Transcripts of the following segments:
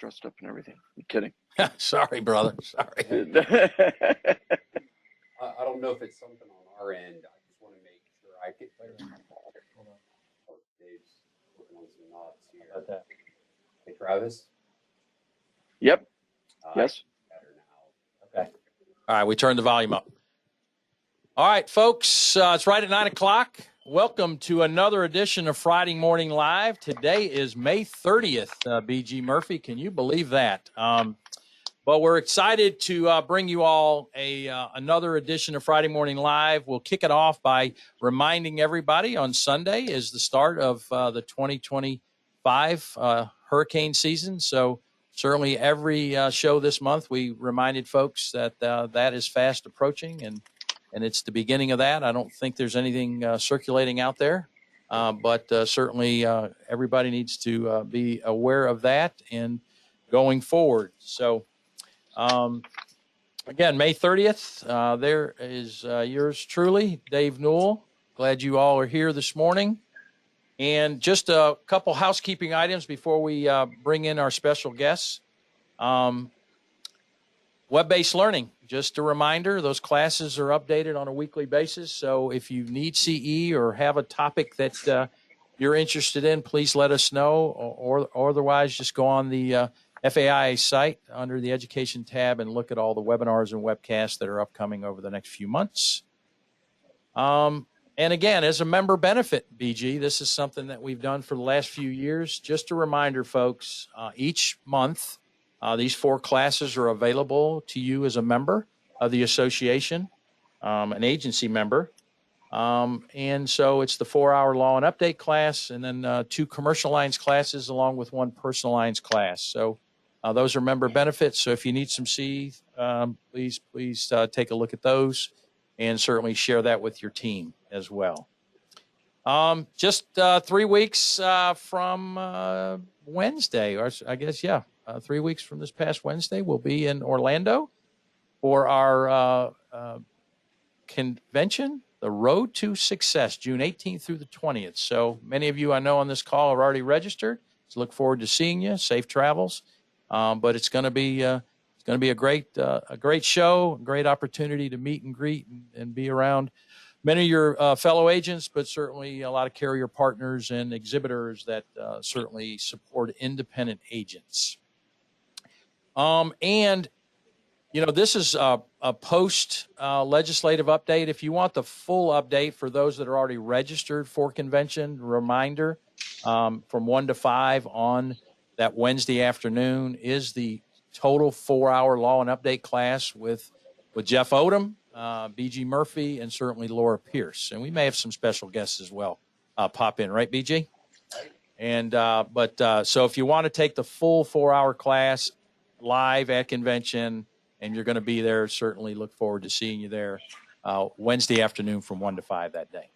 dressed up and everything. I'm kidding. Sorry, brother. Sorry. I don't know if it's something on our end. I just want to make sure I get clear. Oh, Dave's working on some knots here. About that. Hey, Travis. Yep. Yes. Better now. Okay. All right, we turned the volume up. All right, folks, it's right at 9 o'clock. Welcome to another edition of Friday Morning Live. Today is May 30th, BG Murphy. Can you believe that? But we're excited to bring you all another edition of Friday Morning Live. We'll kick it off by reminding everybody on Sunday is the start of the 2025 hurricane season. So certainly every show this month, we reminded folks that that is fast approaching, and it's the beginning of that. I don't think there's anything circulating out there, but certainly everybody needs to be aware of that and going forward. So, again, May 30th, there is yours truly, Dave Newell. Glad you all are here this morning. And just a couple housekeeping items before we bring in our special guests. Web-based learning, just a reminder, those classes are updated on a weekly basis. So if you need CE or have a topic that you're interested in, please let us know, or otherwise just go on the FAI site under the Education tab and look at all the webinars and webcasts that are upcoming over the next few months. And again, as a member benefit, BG, this is something that we've done for the last few years. Just a reminder, folks, each month, these 4 classes are available to you as a member of the association, an agency member. And so it's the 4-hour law and update class, and then 2 commercial lines classes along with 1 personal lines class. So those are member benefits. So if you need some C, please take a look at those and certainly share that with your team as well. Just 3 weeks from Wednesday, or I guess, 3 weeks from this past Wednesday, we'll be in Orlando for our convention, the Road to Success, June 18th through the 20th. So many of you I know on this call are already registered. So look forward to seeing you. Safe travels. But it's going to be a great show, a great opportunity to meet and greet and be around many of your fellow agents, but certainly a lot of carrier partners and exhibitors that certainly support independent agents. And, this is a post-legislative update. If you want the full update for those that are already registered for convention, reminder, from 1 to 5 on that Wednesday afternoon is the total 4-hour law and update class with Jeff Odom, BG Murphy, and certainly Laura Pierce. And we may have some special guests as well pop in, right, BG? And so if you want to take the full 4-hour class live at convention and you're going to be there, certainly look forward to seeing you there Wednesday afternoon from 1 to 5 that day.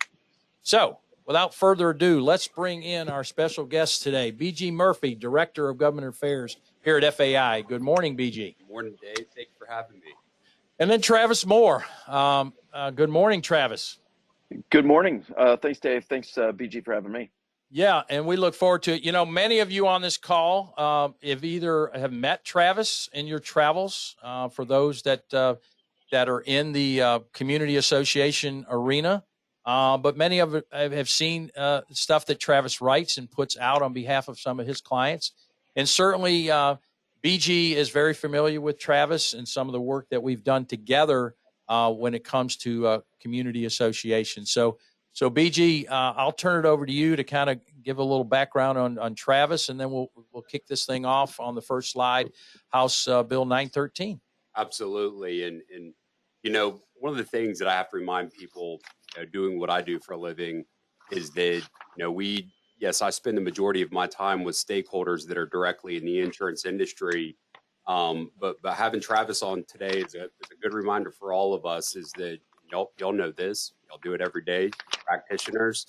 So without further ado, let's bring in our special guest today, BG Murphy, Director of Government Affairs here at FAI. Good morning, BG. Good morning, Dave. Thank you for having me. And then Travis Moore. Good morning, Travis. Good morning. Thanks, Dave. Thanks, BG, for having me. Yeah, and we look forward to it. Many of you on this call have met Travis in your travels. For those that are in the community association arena, but many of it have seen stuff that Travis writes and puts out on behalf of some of his clients. And certainly BG is very familiar with Travis and some of the work that we've done together when it comes to community association. So BG, I'll turn it over to you to kind of give a little background on Travis, and then we'll kick this thing off on the first slide, House Bill 913. Absolutely. And one of the things that I have to remind people doing what I do for a living is that, I spend the majority of my time with stakeholders that are directly in the insurance industry. But having Travis on today is a good reminder for all of us is that y'all know this. Y'all do it every day, practitioners.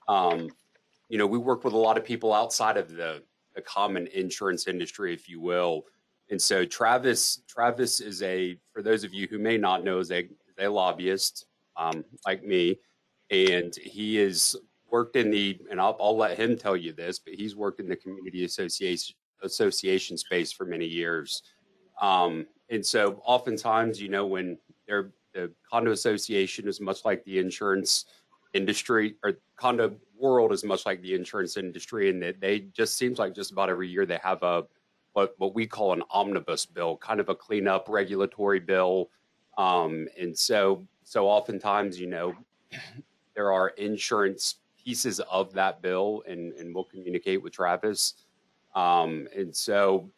We work with a lot of people outside of the common insurance industry, if you will. And so Travis is for those of you who may not know, is a lobbyist like me. And he has worked and I'll let him tell you this, but he's worked in the community association space for many years. And so oftentimes, when the condo association is much like the insurance industry, or condo world is much like the insurance industry, and that they just seems like just about every year they have what we call an omnibus bill, kind of a cleanup regulatory bill. And so oftentimes, there are insurance pieces of that bill, and we'll communicate with Travis. And so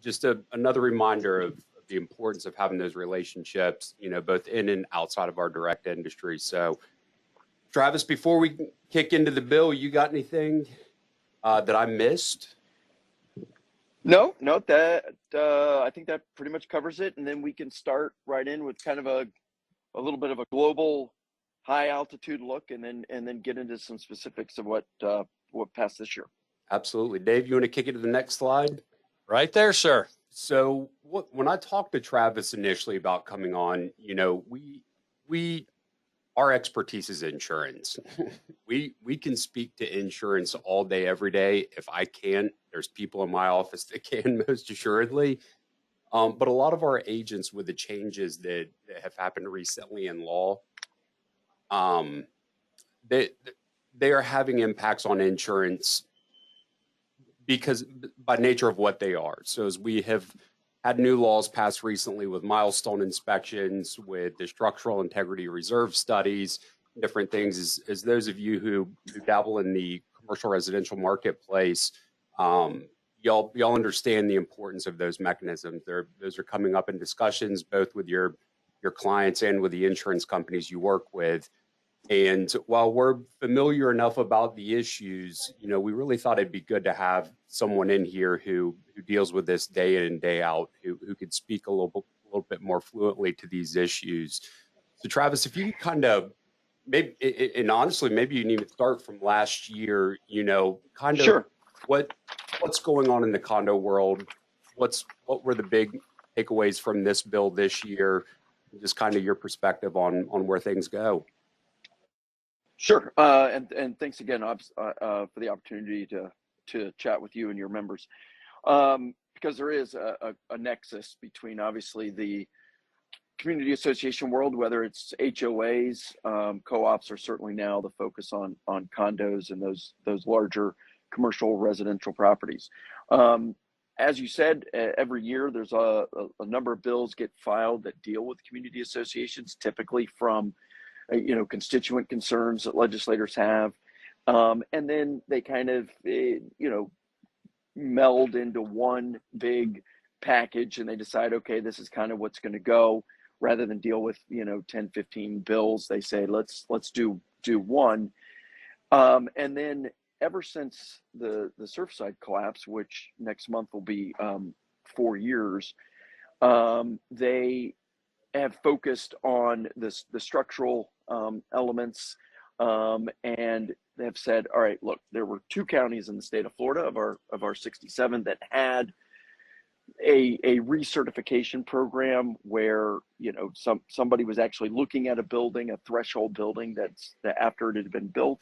just another reminder of the importance of having those relationships, both in and outside of our direct industry. So Travis, before we kick into the bill, you got anything that I missed? No, that I think that pretty much covers it. And then we can start right in with kind of a little bit of a global high altitude look, and then get into some specifics of what passed this year. Absolutely. Dave, you want to kick it to the next slide? Right there, sir. So when I talked to Travis initially about coming on, our expertise is insurance. we can speak to insurance all day, every day. If I can't, there's people in my office that can, most assuredly. But a lot of our agents, with the changes that have happened recently in law, they are having impacts on insurance because by nature of what they are. So as we have had new laws passed recently with milestone inspections, with the structural integrity reserve studies, different things, as those of you who dabble in the commercial residential marketplace, y'all understand the importance of those mechanisms. Those are coming up in discussions both with your clients and with the insurance companies you work with. And while we're familiar enough about the issues, we really thought it'd be good to have someone in here who deals with this day in and day out, who could speak a little bit more fluently to these issues. So Travis, if you could kind of maybe, and honestly, maybe you need to start from last year, kind of Sure. What's going on in the condo world? What were the big takeaways from this bill this year? Just kind of your perspective on where things go. Sure. And thanks again, for the opportunity to chat with you and your members. Because there is a nexus between obviously the community association world, whether it's HOAs, co-ops are certainly now the focus on condos and those larger commercial residential properties. As you said, every year there's a number of bills get filed that deal with community associations, typically from constituent concerns that legislators have. And then they kind of, meld into one big package, and they decide, okay, this is kind of what's going to go. Rather than deal with, 10, 15 bills, they say, let's do one. And then ever since the Surfside collapse, which next month will be 4 years, they have focused on the structural elements, and they've said, all right, look, there were 2 counties in the state of Florida of our 67 that had a recertification program where somebody was actually looking at a building, a threshold building that after it had been built,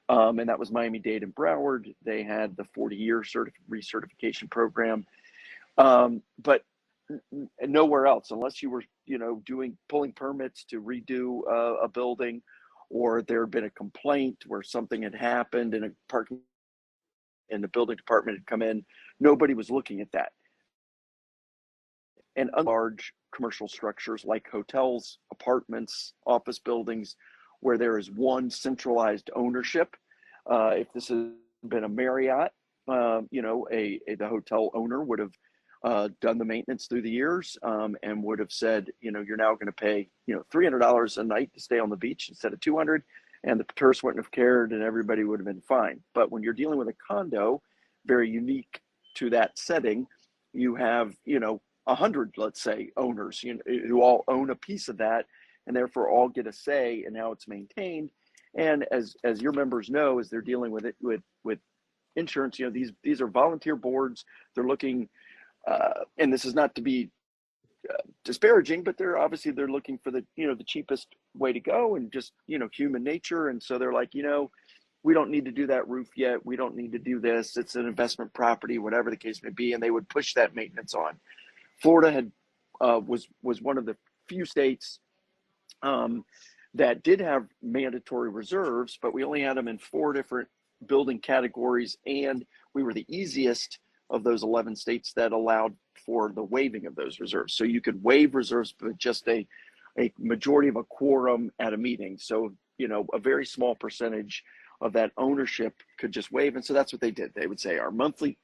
and that was Miami-Dade and Broward. They had the 40-year recertification program, but nowhere else, unless you were pulling permits to redo a building, or there had been a complaint where something had happened in a parking and the building department had come in. Nobody was looking at that. And large commercial structures like hotels, apartments, office buildings, where there is one centralized ownership. If this had been a Marriott, the hotel owner would have done the maintenance through the years, and would have said, you're now going to pay, $300 a night to stay on the beach instead of $200, and the tourists wouldn't have cared, and everybody would have been fine. But when you're dealing with a condo, very unique to that setting, you have, 100, let's say, owners, who all own a piece of that, and therefore all get a say in how it's maintained. And as your members know, as they're dealing with it with insurance, these are volunteer boards. They're looking. And this is not to be disparaging, but they're looking for the cheapest way to go, and just human nature. And so they're like, we don't need to do that roof yet. We don't need to do this. It's an investment property, whatever the case may be. And they would push that maintenance on. Florida had was one of the few states that did have mandatory reserves, but we only had them in 4 different building categories, and we were the easiest of those 11 states that allowed for the waiving of those reserves. So you could waive reserves, but just a majority of a quorum at a meeting. So, you know, a very small percentage of that ownership could just waive. And so that's what they did. They would say our monthly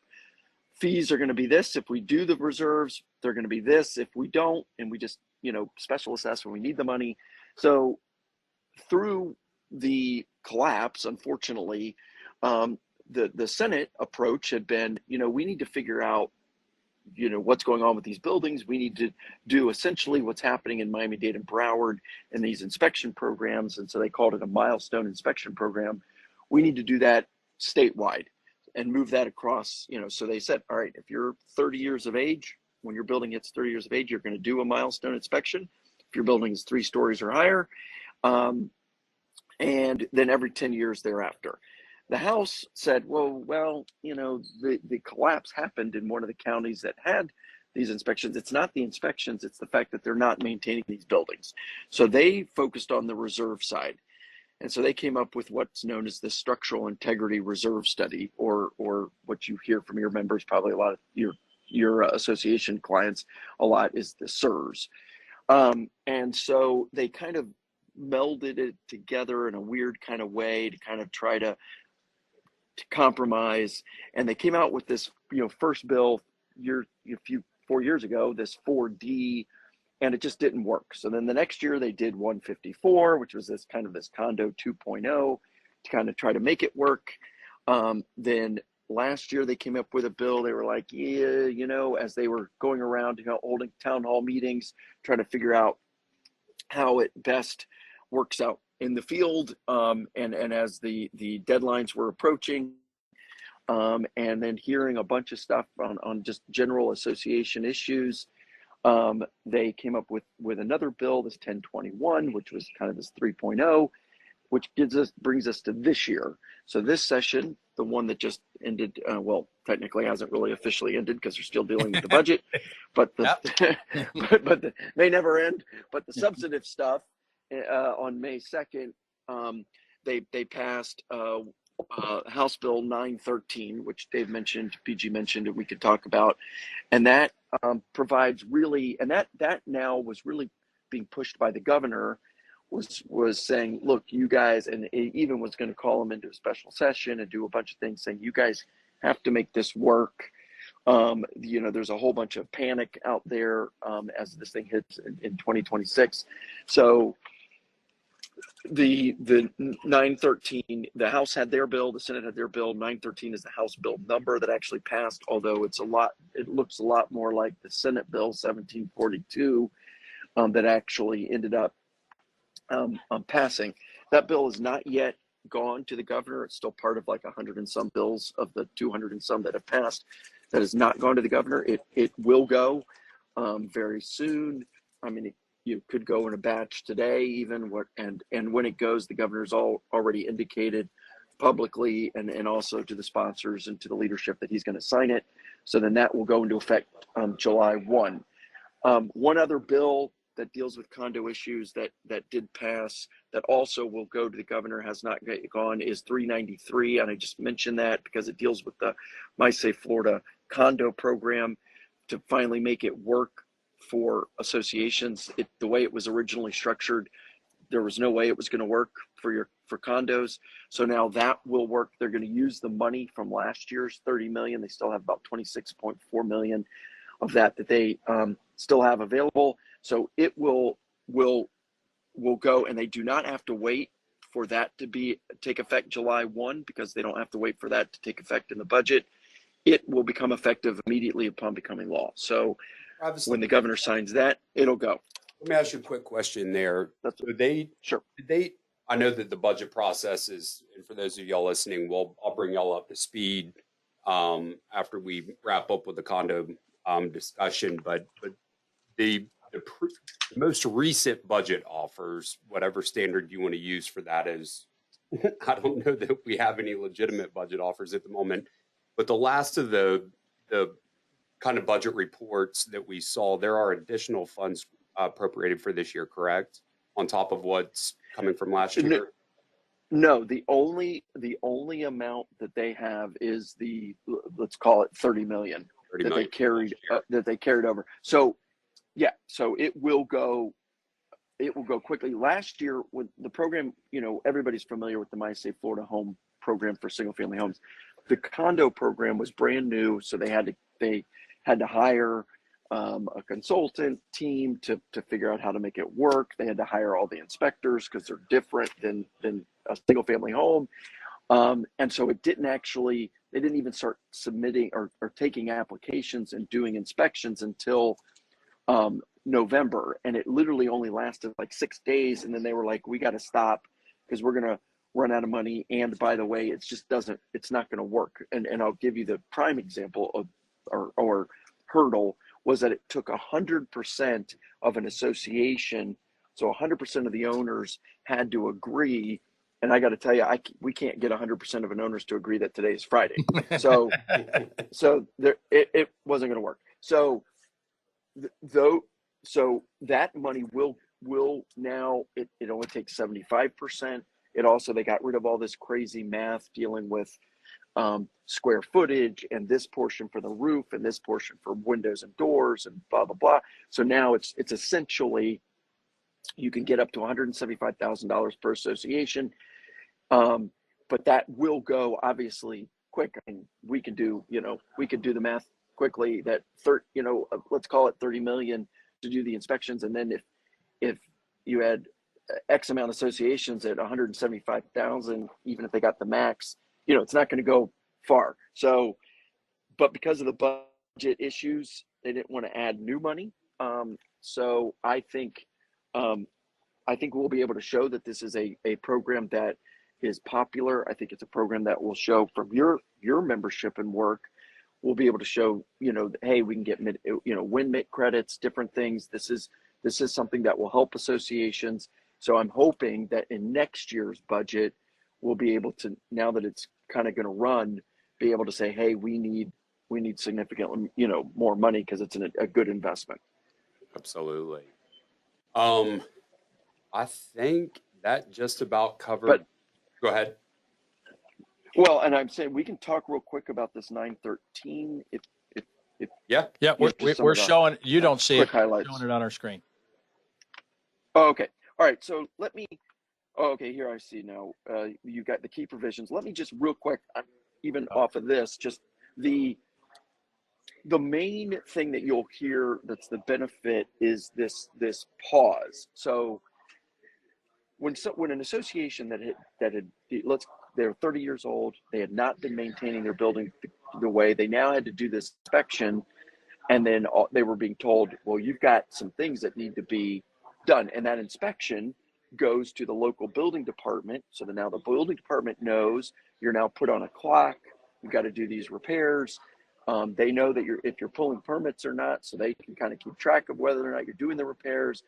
fees are going to be this. If we do the reserves, they're going to be this. If we don't, and we just, you know, special assess when we need the money. So through the collapse, unfortunately, the Senate approach had been, you know, we need to figure out, you know, what's going on with these buildings. We need to do essentially what's happening in Miami-Dade and Broward in these inspection programs. And so they called it a milestone inspection program. We need to do that statewide and move that across, you know. So they said, all right, if you're 30 years of age, when your building hits 30 years of age, you're going to do a milestone inspection. If your building is 3 stories or higher, and then every 10 years thereafter. The House said, well, you know, the collapse happened in one of the counties that had these inspections. It's not the inspections, it's the fact that they're not maintaining these buildings. So they focused on the reserve side. And so they came up with what's known as the Structural Integrity Reserve Study, or what you hear from your members, probably a lot of your association clients a lot, is the SIRS. And so they kind of melded it together in a weird kind of way to kind of try to compromise. And they came out with this, you know, first bill 4 years ago, this 4D, and it just didn't work. So then the next year they did 154, which was this condo 2.0 to kind of try to make it work. Then last year they came up with a bill. They were like, yeah, you know, as they were going around, you know, holding town hall meetings, trying to figure out how it best works out in the field. And as the deadlines were approaching, and then hearing a bunch of stuff on just general association issues, they came up with another bill, this 1021, which was kind of this 3.0, which brings us to this year. So this session, the one that just ended, well, technically hasn't really officially ended because they're still dealing with the budget, but they never end. But the substantive stuff on May 2nd, they passed House Bill 913, which Dave mentioned, PG mentioned, and we could talk about, and that provides really, and that now was really being pushed by the governor, was saying, look, you guys, and it even was going to call them into a special session and do a bunch of things, saying you guys have to make this work. You know, there's a whole bunch of panic out there as this thing hits in 2026. So the 913, the House had their bill, the Senate had their bill. 913 is the House bill number that actually passed, although it looks a lot more like the Senate bill 1742 that actually ended up passing. That bill is not yet gone to the governor. It's still part of like 100 and some bills of the 200 and some that have passed that has not gone to the governor. It will go very soon. I mean, you could go in a batch today even, and when it goes, the governor's already indicated publicly and also to the sponsors and to the leadership that he's going to sign it. So then that will go into effect July 1. One other bill that deals with condo issues that did pass that also will go to the governor, has not gone, is 393. And I just mentioned that because it deals with the MySafe Florida condo program to finally make it work for associations. The way it was originally structured, there was no way it was going to work for condos. So now that will work. They're going to use the money from last year's 30 million. They still have about 26.4 million of that they still have available. So it will go, and they do not have to wait for that to take effect July 1, because they don't have to wait for that to take effect in the budget. It will become effective immediately upon becoming law. So when the governor signs that, it'll go. Let me ask you a quick question there. Sure. I know that the budget process is, and for those of y'all listening, I'll bring y'all up to speed after we wrap up with the condo discussion. But the most recent budget offers, whatever standard you want to use for that, is I don't know that we have any legitimate budget offers at the moment. But the last of the kind of budget reports that we saw, there are additional funds appropriated for this year, correct? On top of what's coming from last year? No, the only amount that they have is let's call it 30 million 30 that million they carried over. So yeah, so it will go quickly. Last year when the program, everybody's familiar with the MySafe Florida Home program for single family homes. The condo program was brand new, so they had to hire a consultant team to figure out how to make it work. They had to hire all the inspectors because they're different than a single family home. And so they didn't even start submitting or taking applications and doing inspections until November. And it literally only lasted like 6 days. And then they were like, we got to stop because we're going to run out of money. And by the way, it's not going to work. And I'll give you the prime example of, or hurdle was that it took 100% of an association. So 100% of the owners had to agree. And I got to tell you, we can't get 100% of an owners to agree that today is Friday. So it wasn't going to work. So so that money will now, it only takes 75%. It also, they got rid of all this crazy math dealing with square footage and this portion for the roof and this portion for windows and doors and blah, blah, blah. So now it's essentially, you can get up to $175,000 per association. But that will go obviously quick. I mean, we could do the math quickly that let's call it 30 million to do the inspections. And then if you had X amount of associations at 175,000, even if they got the max, it's not going to go far. So, but because of the budget issues, they didn't want to add new money. So I think we'll be able to show that this is a program that is popular. I think it's a program that will show from your membership and work. We'll be able to show, hey, we can get WINMIT credits, different things. This is something that will help associations. So I'm hoping that in next year's budget, we'll be able to, now that it's kind of going to run, be able to say, hey, we need significantly, more money because it's a good investment. Absolutely. I think that just about covered. Go ahead. Well, and I'm saying we can talk real quick about this 913. If yeah, we're showing. You don't see it. We're showing it on our screen. Oh, okay. All right. So let me. Oh, okay. Here I see now. You got the key provisions. Let me just real quick, even off of this, just the main thing that you'll hear that's the benefit is this pause. So when an association they're 30 years old, they had not been maintaining their building the way, they now had to do this inspection, and then they were being told, well, you've got some things that need to be done, and that inspection goes to the local building department. So now the building department knows you're now put on a clock, you've got to do these repairs. They know that if you're pulling permits or not, so they can kind of keep track of whether or not you're doing the repairs.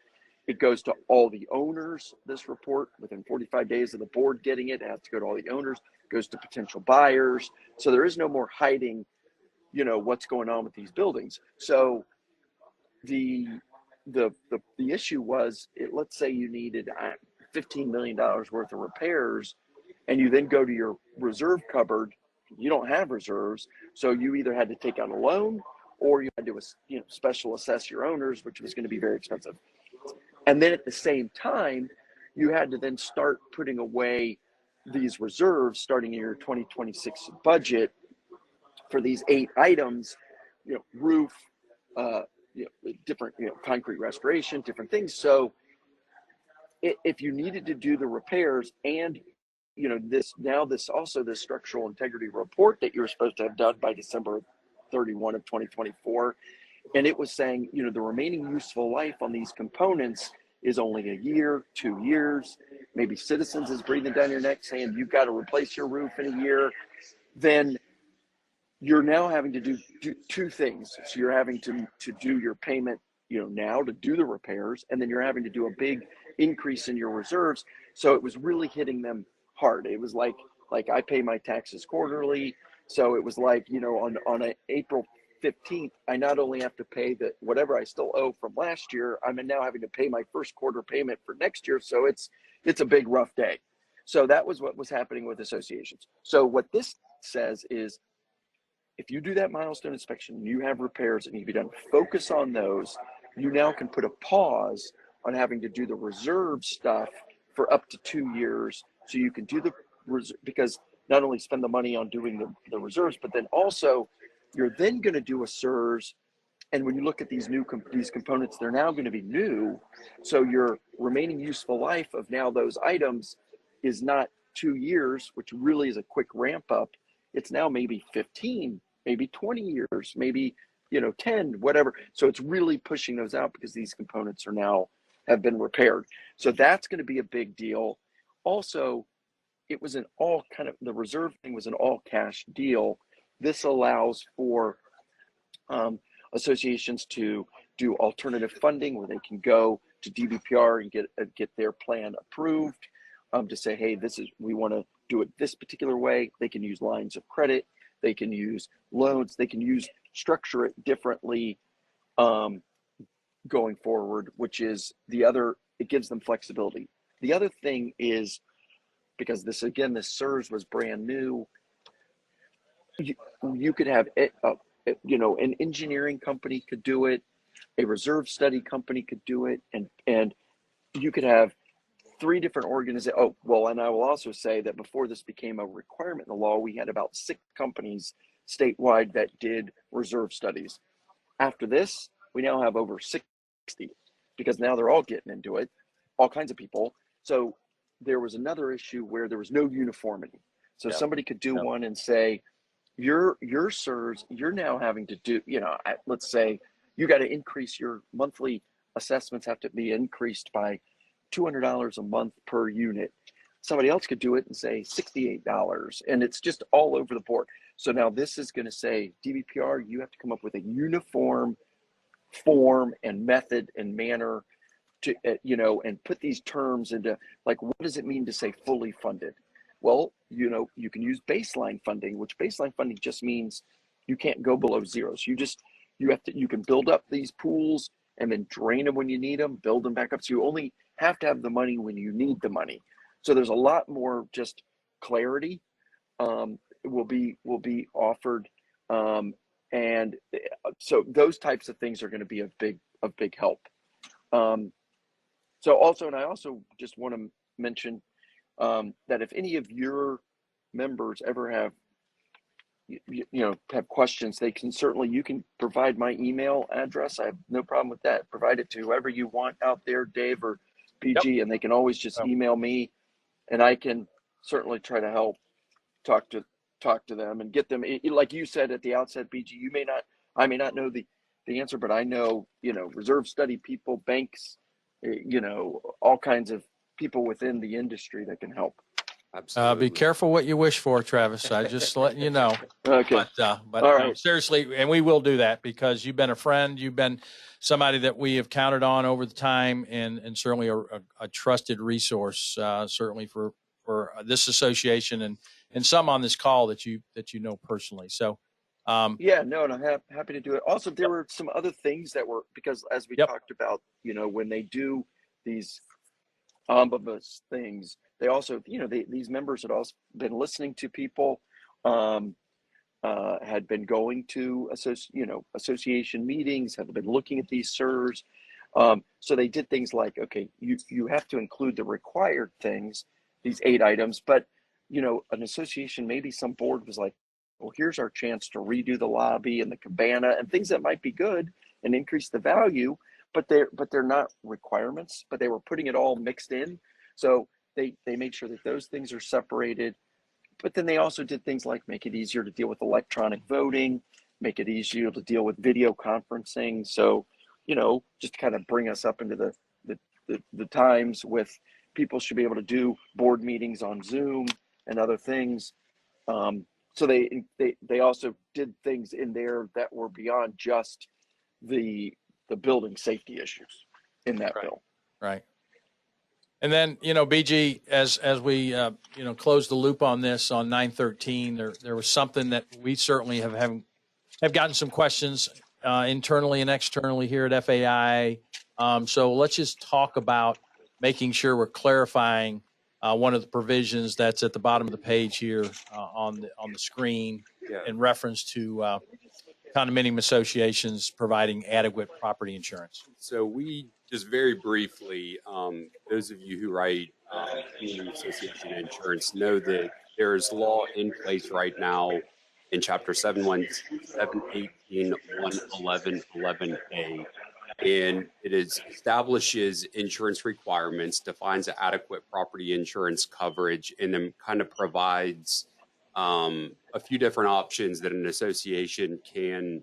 It goes to all the owners, this report, within 45 days of the board getting it. It has to go to all the owners, goes to potential buyers. So there is no more hiding, what's going on with these buildings. So the issue was, let's say you needed $15 million worth of repairs, and you then go to your reserve cupboard. You don't have reserves, so you either had to take out a loan or you had to special assess your owners, which was going to be very expensive. And then at the same time, you had to then start putting away these reserves starting in your 2026 budget for these 8 items, roof, different, concrete restoration, different things. So if you needed to do the repairs and, this structural integrity report that you were supposed to have done by December 31 of 2024, and it was saying, the remaining useful life on these components is only a year, 2 years. Maybe Citizens is breathing down your neck saying you've got to replace your roof in a year. Then you're now having to do 2 things. So you're having to do your payment, now to do the repairs, and then you're having to do a big increase in your reserves. So it was really hitting them hard. It was like I pay my taxes quarterly, so it was like, you know, on a April 15th, I not only have to pay the whatever I still owe from last year, I'm now having to pay my first quarter payment for next year. So it's a big rough day. So that was what was happening with associations. So what this says is, if you do that milestone inspection, you have repairs and you've done, focus on those. You now can put a pause on having to do the reserve stuff for up to 2 years. So you can do the reserve, because not only spend the money on doing the reserves, but then also you're then going to do a SIRS. And when you look at these these components, they're now going to be new. So your remaining useful life of now those items is not 2 years, which really is a quick ramp up. It's now maybe 15, maybe 20 years, maybe, you know, 10, whatever. So it's really pushing those out because these components are now have been repaired. So that's going to be a big deal. Also, it was an all kind of, the reserve thing was an all cash deal. This allows for associations to do alternative funding where they can go to DBPR and get their plan approved, to say, hey, we want to do it this particular way. They can use lines of credit, they can use loans, they can structure it differently going forward, which is it gives them flexibility. The other thing is, because this SIRS was brand new, you could have it, you know, an engineering company could do it, a reserve study company could do it, and you could have 3 different organizations. Oh, well, and I will also say that before this became a requirement in the law, we had about 6 companies statewide that did reserve studies. After this, we now have over 60, because now they're all getting into it, all kinds of people. So there was another issue where there was no uniformity. So somebody could do one and say, your SIRS, you're now having to do, you know, let's say you got to increase your monthly assessments, have to be increased by $200 a month per unit. Somebody else could do it and say $68, and it's just all over the board. So now this is going to say, DBPR, you have to come up with a uniform form and method and manner to, you know, and put these terms into, like, what does it mean to say fully funded? Well, you know, you can use baseline funding, which baseline funding just means you can't go below zero. So you can build up these pools and then drain them when you need them, build them back up. So you only have to have the money when you need the money. So there's a lot more just clarity will be offered. And so those types of things are going to be a big help. So also, and I also just want to mention that if any of your members ever have, have questions, you can provide my email address. I have no problem with that. Provide it to whoever you want out there, Dave or PG, and they can always just email me, and I can certainly try to help talk to them and get them. Like you said at the outset, PG, I may not know the answer, but I know, reserve study people, banks, all kinds of people within the industry that can help. Absolutely. Be careful what you wish for, Travis. I just letting you know. Okay. But All right. seriously, and we will do that because you've been a friend. You've been somebody that we have counted on over the time, and certainly a trusted resource, certainly for this association and some on this call that you know personally. So. And I'm happy to do it. Also, there were some other things that were, because as we talked about, when they do these omnibus things, they also, these members had also been listening to people, had been going to association meetings, had been looking at these SIRS. So they did things like, okay, you have to include the required things, these 8 items, but an association, maybe some board was like, well, here's our chance to redo the lobby and the cabana and things that might be good and increase the value, but they're not requirements, but they were putting it all mixed in. So they made sure that those things are separated. But then they also did things like make it easier to deal with electronic voting, make it easier to deal with video conferencing. So, just kind of bring us up into the times with people should be able to do board meetings on Zoom and other things. So they also did things in there that were beyond just the building safety issues in that bill. Right. And then, BG, as we close the loop on this on 913, there was something that we certainly have gotten some questions internally and externally here at FAI. So let's just talk about making sure we're clarifying one of the provisions that's at the bottom of the page here on the screen in reference to condominium associations providing adequate property insurance. So we just very briefly, those of you who write community association insurance know that there is law in place right now in Chapter 718, 111, 11A, and establishes insurance requirements, defines adequate property insurance coverage, and then kind of provides a few different options that an association can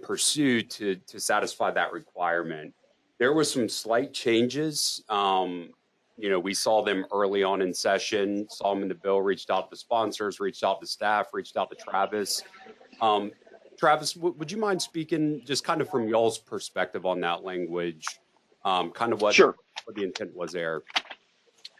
pursue to satisfy that requirement. There were some slight changes. We saw them early on in session, saw them in the bill, reached out to sponsors, reached out to staff, reached out to Travis. Travis, would you mind speaking just kind of from y'all's perspective on that language, kind of what the intent was there?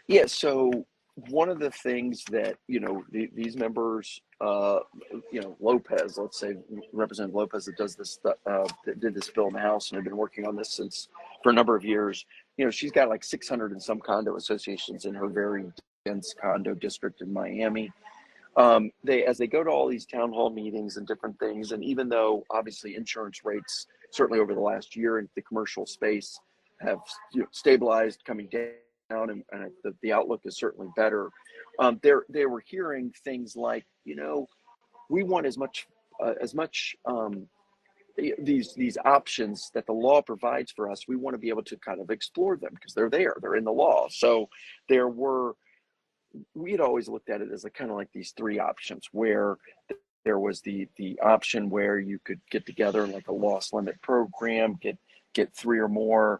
Yeah, so one of the things that, these members, Lopez, let's say Representative Lopez that does this, that did this bill in the House and have been working on this for a number of years, she's got like 600 and some condo associations in her very dense condo district in Miami. As they go to all these town hall meetings and different things, and even though obviously insurance rates, certainly over the last year in the commercial space, have stabilized, coming down, and the outlook is certainly better. They were hearing things like, we want as much these options that the law provides for us. We want to be able to kind of explore them because they're in the law. So we had always looked at it as kind of like these three options, where there was the option where you could get together in like a loss limit program, get three or more,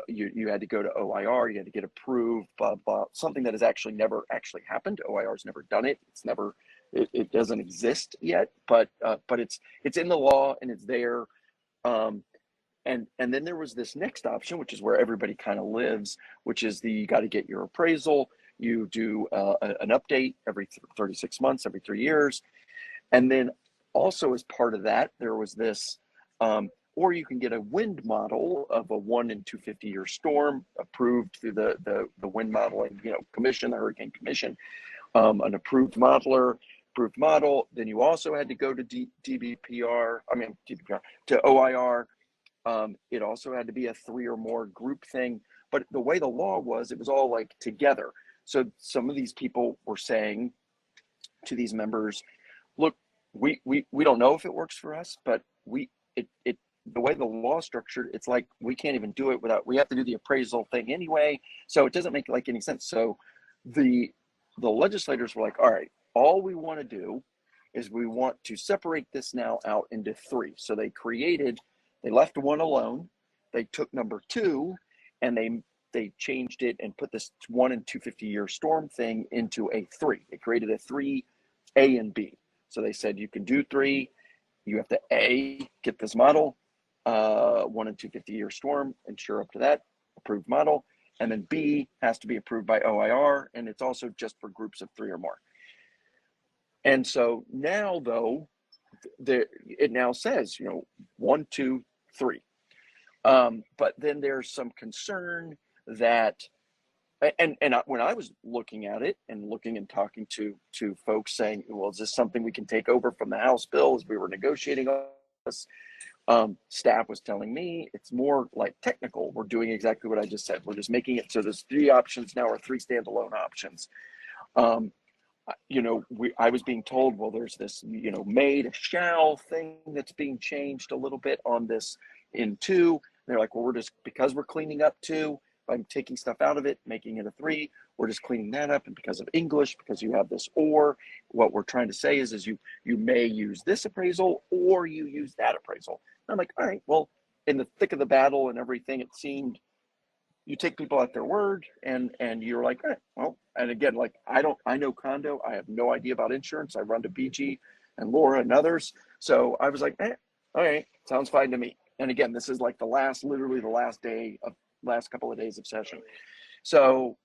you had to go to OIR, you had to get approved, blah, blah, something that has actually never actually happened. OIR's never done it. It doesn't exist yet, but it's in the law and it's there. And then there was this next option, which is where everybody kind of lives, which is you got to get your appraisal. You do an update every 36 months, every 3 years. And then also as part of that, there was this, or you can get a wind model of a 1 in 250-year storm approved through the wind modeling, commission, the Hurricane Commission, an approved model. Then you also had to go to to OIR. It also had to be a 3 or more group thing. But the way the law was, it was all like together. So some of these people were saying to these members, look, we don't know if it works for us, but the way the law is structured, it's like we can't even do it we have to do the appraisal thing anyway. So it doesn't make like any sense. So the legislators were like, all right, all we want to do is we want to separate this now out into 3. So they left 1 alone. They took number 2 and they changed it and put this 1 in 250-year storm thing into a 3. They created a 3, A and B. So they said you can do 3. You have to get this model, 1 in 250-year storm, insure up to that, approved model. And then B has to be approved by OIR, and it's also just for groups of 3 or more. And so now, though, it now says, 1, 2, 3. But then there's some concern that, and when I was looking at it and looking and talking to folks saying, well, is this something we can take over from the House bill as we were negotiating on this? Staff was telling me it's more like technical. We're doing exactly what I just said. We're just making it so there's 3 options now, or 3 standalone options. I was being told, well, there's this, may to shall thing that's being changed a little bit on this in 2. And they're like, well, because we're cleaning up 2, I'm taking stuff out of it, making it a 3. We're just cleaning that up. And because of English, because you have this, or what we're trying to say is you may use this appraisal or you use that appraisal. And I'm like, all right, well, in the thick of the battle and everything, it seemed you take people at their word and you're like, all right, well, and again, like, I know condo, I have no idea about insurance. I run to BG and Laura and others. So I was like, all right, sounds fine to me. And again, this is like literally the last day last couple of days of session. So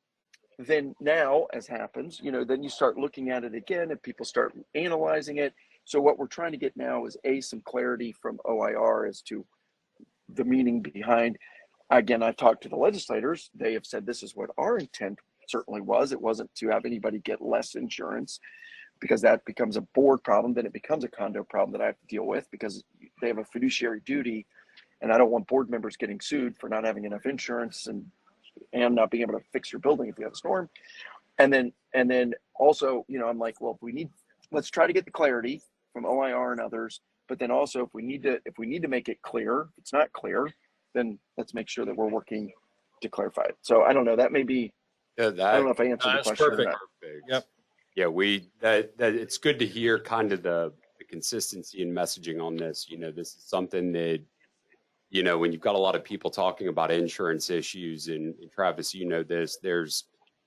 then now, as happens, then you start looking at it again and people start analyzing it. So what we're trying to get now is some clarity from OIR as to the meaning behind. Again, I talked to the legislators. They have said this is what our intent certainly was. It wasn't to have anybody get less insurance, because that becomes a board problem. Then it becomes a condo problem that I have to deal with, because they have a fiduciary duty, and I don't want board members getting sued for not having enough insurance and not being able to fix your building if you have a storm. And then also, I'm like, well, let's try to get the clarity from OIR and others. But then also, if we need to make it clear, if it's not clear, then let's make sure that we're working to clarify it. So I don't know. That may be. I don't know if I answered the question perfect. or not. Yep. Yeah, that it's good to hear kind of the consistency in messaging on this. This is something that, when you've got a lot of people talking about insurance issues, and Travis, there's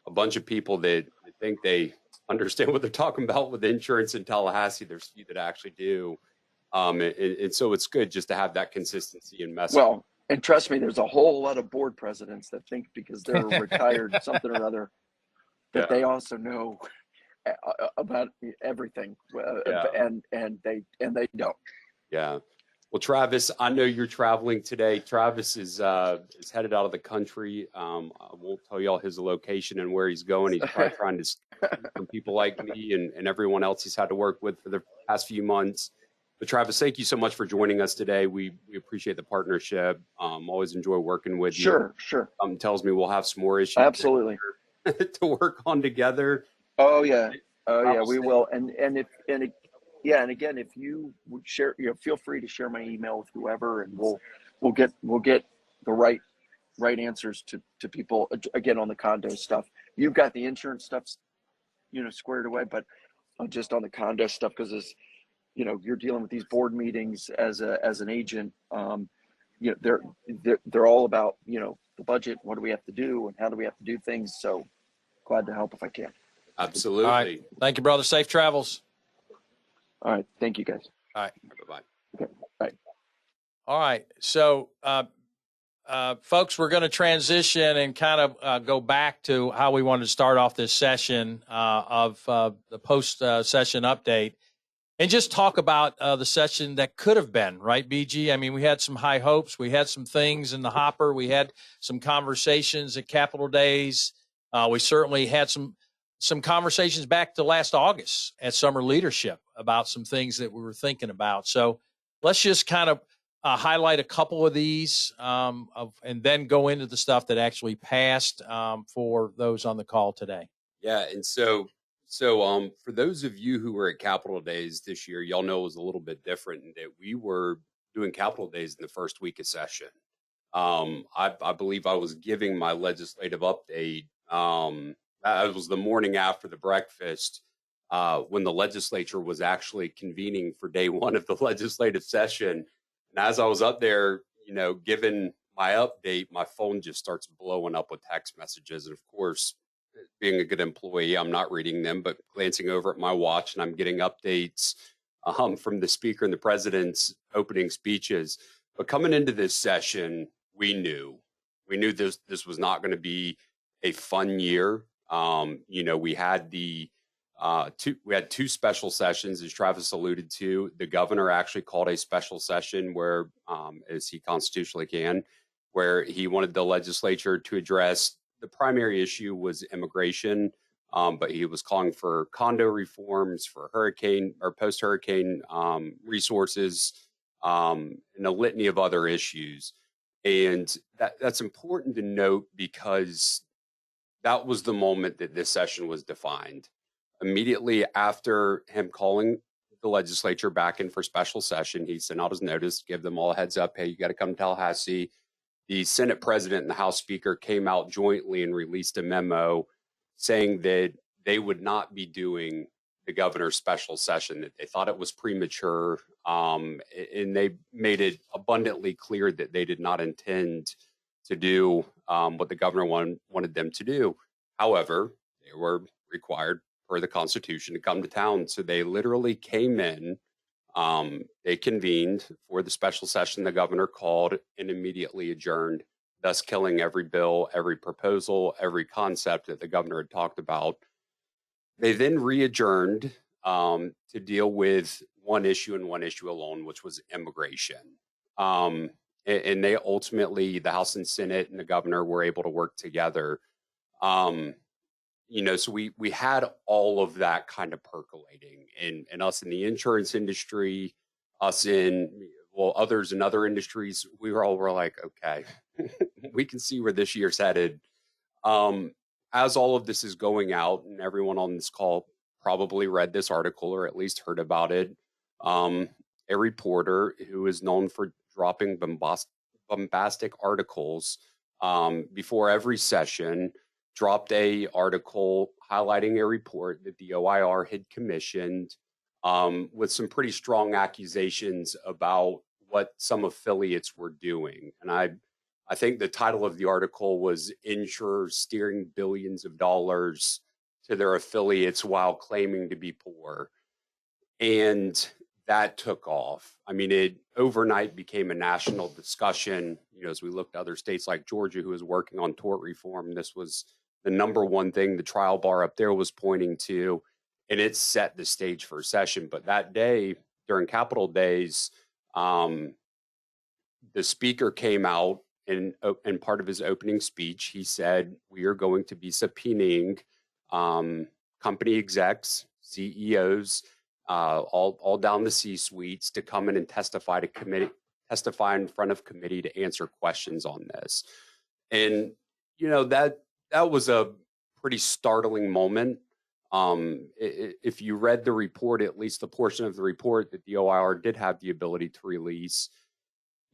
a bunch of people that think they understand what they're talking about with insurance in Tallahassee. There's few that actually do. And so it's good just to have that consistency in messaging. Well, and trust me, there's a whole lot of board presidents that think because they're retired something or other that they also know about everything, and they don't. Yeah. Well, Travis, I know you're traveling today. Travis is headed out of the country. I won't tell y'all his location and where he's going. He's probably trying to from people like me and everyone else he's had to work with for the past few months. But Travis, thank you so much for joining us today. We appreciate the partnership. Always enjoy working with you. Sure. Tells me we'll have some more issues. Absolutely. To work on together. Oh yeah, we will. And again, if you would share, feel free to share my email with whoever, and we'll get the right answers to people. Again, on the condo stuff, you've got the insurance stuff, squared away, but just on the condo stuff, because you're dealing with these board meetings as an agent. They're all about the budget. What do we have to do, and how do we have to do things? So glad to help if I can. Absolutely. All right. Thank you, brother. Safe travels. All right. Thank you, guys. All right. Bye-bye. Okay. Bye. All right. So, folks, we're going to transition and kind of go back to how we wanted to start off this session of the post-session update, and just talk about the session that could have been, right, BG? I mean, we had some high hopes. We had some things in the hopper. We had some conversations at Capitol Days. We certainly had some conversations back to last August at Summer Leadership about some things that we were thinking about. So let's just kind of highlight a couple of these and then go into the stuff that actually passed for those on the call today. Yeah. And so for those of you who were at Capitol Days this year, y'all know it was a little bit different in that we were doing Capitol Days in the first week of session. I believe I was giving my legislative update. It was the morning after the breakfast when the legislature was actually convening for day one of the legislative session. And as I was up there, giving my update, my phone just starts blowing up with text messages. And of course, being a good employee, I'm not reading them, but glancing over at my watch, and I'm getting updates from the speaker and the president's opening speeches. But coming into this session, we knew this was not going to be a fun year. We had two special sessions, as Travis alluded to. The governor actually called a special session where, as he constitutionally can, where he wanted the legislature to address the primary issue was immigration, but he was calling for condo reforms, for hurricane or post-hurricane resources, and a litany of other issues. And that's important to note because that was the moment that this session was defined. Immediately after him calling the legislature back in for special session, he sent out his notice, give them all a heads up, hey, you got to come to Tallahassee. The Senate president and the House Speaker came out jointly and released a memo saying that they would not be doing the governor's special session, that they thought it was premature, and they made it abundantly clear that they did not intend to do what the governor wanted them to do. However, they were required per the Constitution to come to town. So they literally came in, they convened for the special session the governor called and immediately adjourned thus killing every bill, every proposal, every concept that the governor had talked about. They then re-adjourned to deal with one issue and one issue alone, which was immigration. And they ultimately, the House and Senate and the governor were able to work together. So we had all of that kind of percolating, and us in the insurance industry, us in, well, others in other industries, were like, okay, we can see where this year's headed. As all of this is going out, and everyone on this call probably read this article or at least heard about it, a reporter who is known for dropping bombastic articles before every session dropped a article highlighting a report that the OIR had commissioned with some pretty strong accusations about what some affiliates were doing. And I think the title of the article was "Insurers Steering Billions of Dollars to Their Affiliates While Claiming to Be Poor." And that took off. I mean, it overnight became a national discussion. As we looked at other states like Georgia, who was working on tort reform, this was the number one thing the trial bar up there was pointing to, and it set the stage for a session. But that day, during Capitol Days, the speaker came out, and part of his opening speech, he said, we are going to be subpoenaing company execs, CEOs, all down the C-suites to come in and testify in front of committee to answer questions on this. And, that was a pretty startling moment. If you read the report, at least the portion of the report that the OIR did have the ability to release,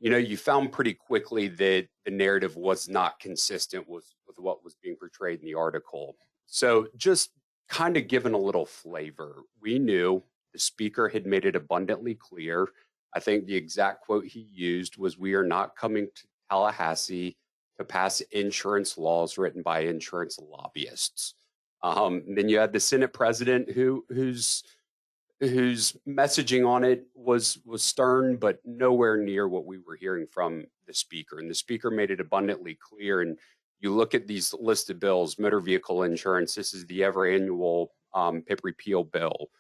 you found pretty quickly that the narrative was not consistent with what was being portrayed in the article. So just kind of given a little flavor, we knew the speaker had made it abundantly clear. I think the exact quote he used was, "We are not coming to Tallahassee to pass insurance laws written by insurance lobbyists." Then you had the Senate president whose messaging on it was stern, but nowhere near what we were hearing from the speaker. And the speaker made it abundantly clear. And you look at these listed bills: motor vehicle insurance. This is the ever annual PIP repeal bill,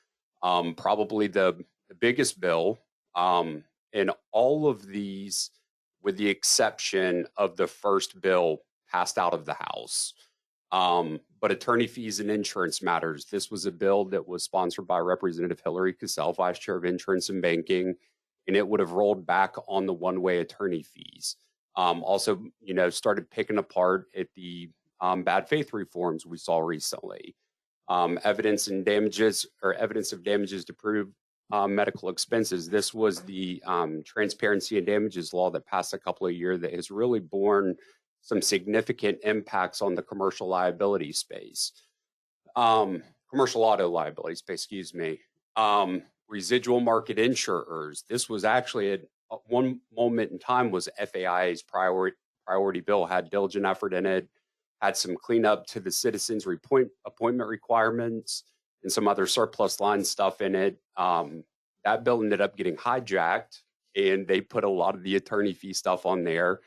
probably the biggest bill. And all of these, with the exception of the first bill, passed out of the House. But attorney fees and insurance matters. This was a bill that was sponsored by Representative Hillary Cassell, Vice Chair of Insurance and Banking, and it would have rolled back on the one-way attorney fees. Also, started picking apart at the bad faith reforms we saw recently. Evidence of damages to prove medical expenses. This was the transparency and damages law that passed a couple of years that has really borne some significant impacts on the commercial liability space, commercial auto liability space, excuse me. Residual market insurers. This was actually at one moment in time was FAI's priority bill, had diligent effort in it, had some cleanup to the citizens' appointment requirements and some other surplus line stuff in it. That bill ended up getting hijacked, and they put a lot of the attorney fee stuff on there.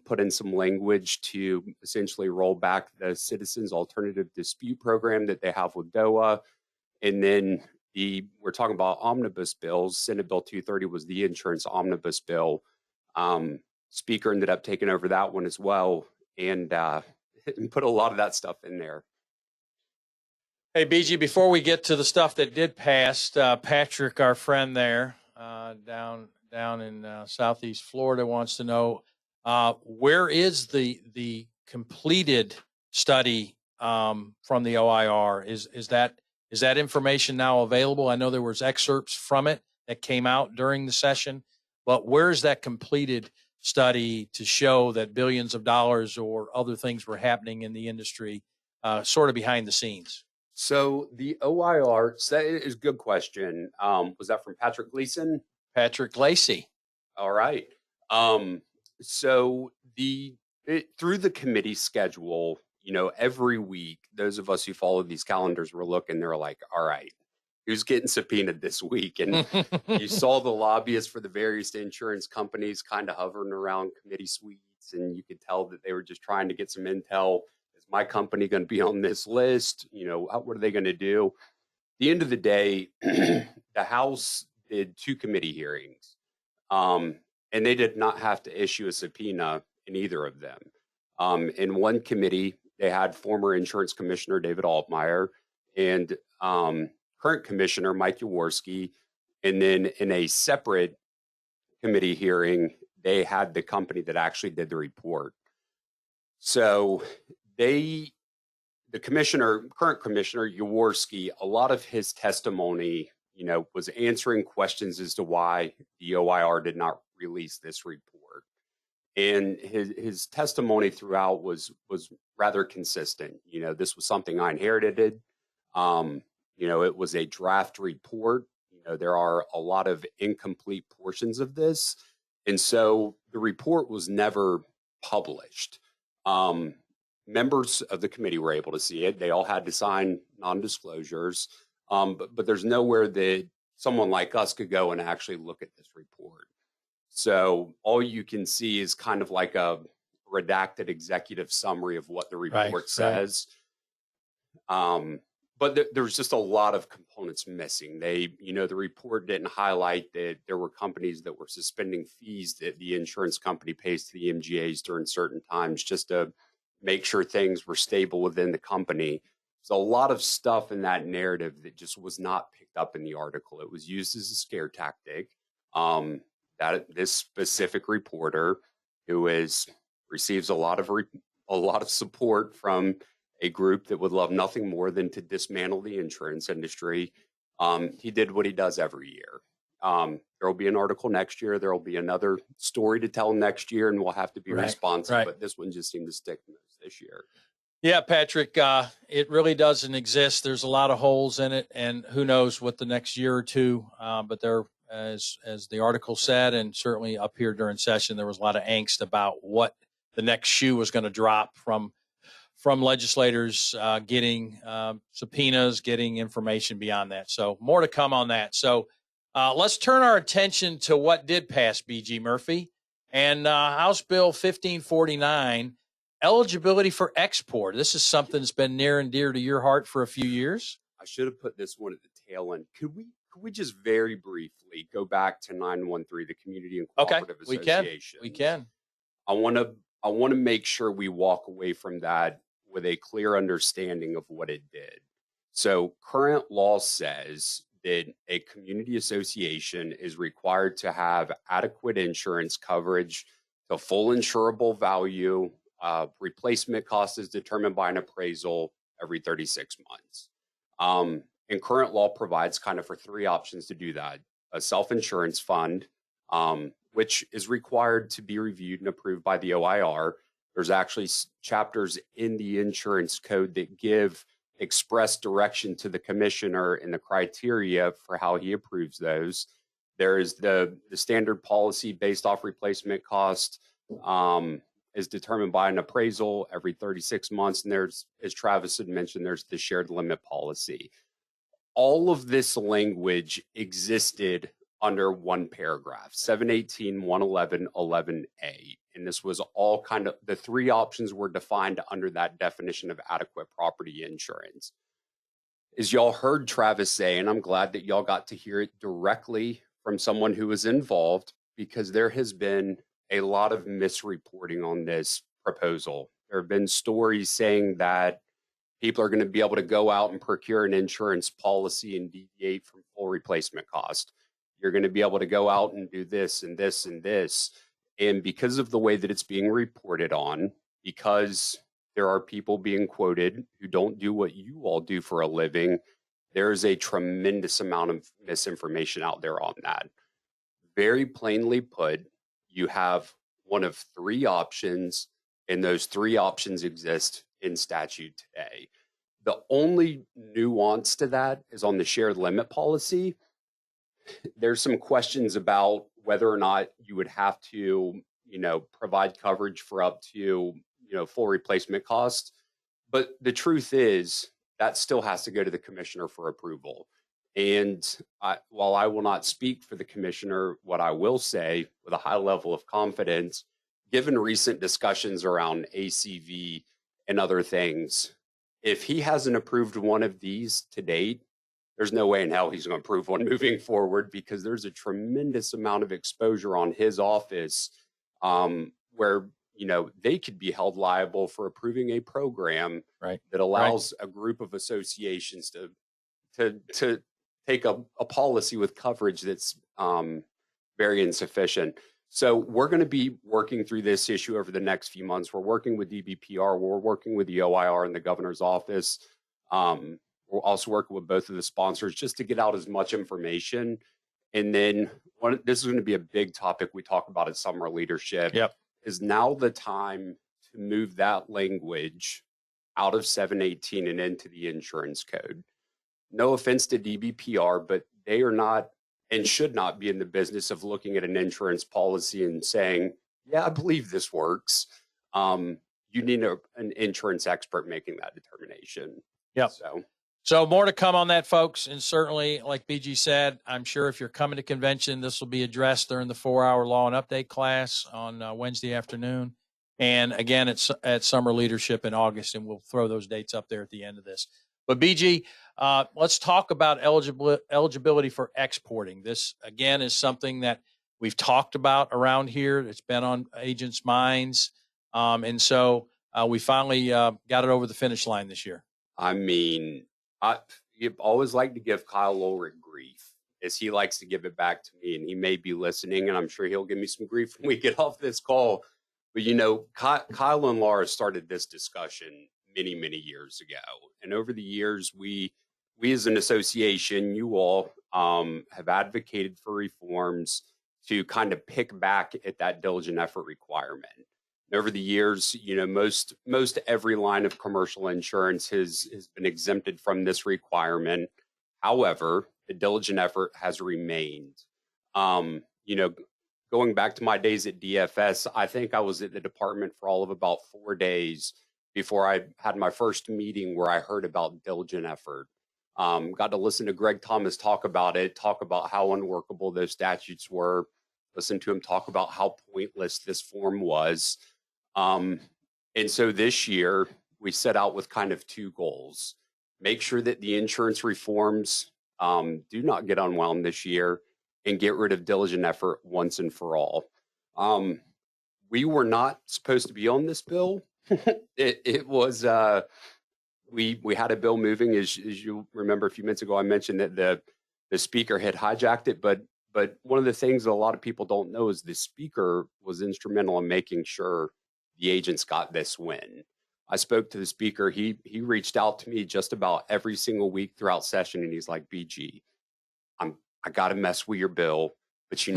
Put in some language to essentially roll back the Citizens Alternative Dispute Program that they have with DOA. And then we're talking about omnibus bills. Senate Bill 230 was the insurance omnibus bill. Speaker ended up taking over that one as well, and put a lot of that stuff in there. Hey, BG, before we get to the stuff that did pass, Patrick, our friend there down in Southeast Florida, wants to know, where is the completed study from the OIR? Is that information now available? I know there was excerpts from it that came out during the session, but where's that completed study to show that billions of dollars or other things were happening in the industry, sort of behind the scenes? So the OIR, that is a good question. Was that from Patrick Gleason? Patrick Lacey. All right. So through the committee schedule, every week, those of us who follow these calendars were looking, they're like, all right, who's getting subpoenaed this week? And you saw the lobbyists for the various insurance companies kind of hovering around committee suites hats, and you could tell that they were just trying to get some intel. Is my company going to be on this list? What are they going to do? At the end of the day, the House did 2 committee hearings, and they did not have to issue a subpoena in either of them. In one committee, they had former insurance commissioner David Altmaier and current commissioner Mike Jaworski. And then in a separate committee hearing, they had the company that actually did the report. So the current commissioner Jaworski, a lot of his testimony, was answering questions as to why the OIR did not release this report. And his testimony throughout was rather consistent. This was something I inherited. It was a draft report. There are a lot of incomplete portions of this. And so the report was never published. Members of the committee were able to see it. They all had to sign non-disclosures. But there's nowhere that someone like us could go and actually look at this report. So all you can see is kind of like a redacted executive summary of what the report says. But there's just a lot of components missing. The report didn't highlight that there were companies that were suspending fees that the insurance company pays to the MGAs during certain times just to make sure things were stable within the company. So a lot of stuff in that narrative that just was not picked up in the article. It was used as a scare tactic. That this specific reporter, who receives a lot of support from a group that would love nothing more than to dismantle the insurance industry, he did what he does every year. There will be an article next year. There will be another story to tell next year, and we'll have to be responsive. But this one just seemed to stick this year. Yeah, Patrick, it really doesn't exist. There's a lot of holes in it, and who knows what the next year or two. But there, as the article said, and certainly up here during session, there was a lot of angst about what the next shoe was going to drop from legislators getting subpoenas, getting information beyond that. So more to come on that. So let's turn our attention to what did pass, B.G. Murphy, and House Bill 1549. Eligibility for export. This is something that's been near and dear to your heart for a few years. I should have put this one at the tail end. Could we just very briefly go back to 913, the Community and Cooperative Association? We can. I want to make sure we walk away from that with a clear understanding of what it did. So current law says that a community association is required to have adequate insurance coverage to full insurable value. Replacement cost is determined by an appraisal every 36 months. And current law provides kind of for 3 options to do that. A self-insurance fund, which is required to be reviewed and approved by the OIR. There's actually chapters in the insurance code that give express direction to the commissioner and the criteria for how he approves those. There is the standard policy based off replacement cost, is determined by an appraisal every 36 months. And there's, as Travis had mentioned, there's the shared limit policy. All of this language existed under one paragraph, 718, 111, 11A. And this was all kind of, the 3 options were defined under that definition of adequate property insurance. As y'all heard Travis say, and I'm glad that y'all got to hear it directly from someone who was involved, because there has been a lot of misreporting on this proposal. There have been stories saying that people are going to be able to go out and procure an insurance policy and deviate from full replacement cost. You're going to be able to go out and do this and this and this. And because of the way that it's being reported on, because there are people being quoted who don't do what you all do for a living, there is a tremendous amount of misinformation out there on that. Very plainly put, you have one of 3 options, and those 3 options exist in statute today. The only nuance to that is on the shared limit policy. There's some questions about whether or not you would have to, provide coverage for up to, full replacement cost. But the truth is that still has to go to the commissioner for approval. And while I will not speak for the commissioner, what I will say with a high level of confidence given recent discussions around ACV and other things, if he hasn't approved one of these to date, there's no way in hell he's going to approve one moving forward, because there's a tremendous amount of exposure on his office, where, you know, they could be held liable for approving a program that allows a group of associations to take a policy with coverage that's very insufficient. So we're going to be working through this issue over the next few months. We're working with DBPR. We're working with the OIR and the governor's office. We're also working with both of the sponsors just to get out as much information. And then this is going to be a big topic we talk about at Summer Leadership. Yep. Is now the time to move that language out of 718 and into the insurance code. No offense to DBPR, but they are not and should not be in the business of looking at an insurance policy and saying, yeah, I believe this works. You need an insurance expert making that determination. Yep. So more to come on that, folks. And certainly, like BG said, I'm sure if you're coming to convention, this will be addressed during the 4-hour law and update class on Wednesday afternoon. And again, it's at Summer Leadership in August, and we'll throw those dates up there at the end of this. But BG, let's talk about eligibility for exporting. This, again, is something that we've talked about around here. It's been on agents' minds. And so we finally got it over the finish line this year. I mean, you always like to give Kyle Ulrich grief, as he likes to give it back to me, and he may be listening, and I'm sure he'll give me some grief when we get off this call. But, you know, Kyle and Laura started this discussion many, many years ago. And over the years, we as an association, you all have advocated for reforms to kind of pick back at that diligent effort requirement. And over the years, you know, most every line of commercial insurance has been exempted from this requirement. However, the diligent effort has remained. You know, going back to my days at DFS, I think I was at the department for all of about 4 days before I had my first meeting where I heard about diligent effort. Got to listen to Greg Thomas talk about it, talk about how unworkable those statutes were, listen to him talk about how pointless this form was. And so this year, we set out with kind of 2 goals. Make sure that the insurance reforms do not get unwound this year, and get rid of diligent effort once and for all. We were not supposed to be on this bill. It was, we had a bill moving, as you remember a few minutes ago, I mentioned that the speaker had hijacked it, but one of the things that a lot of people don't know is the speaker was instrumental in making sure the agents got this win. I spoke to the speaker. He reached out to me just about every single week throughout session, and he's like, BG, I got to mess with your bill, but you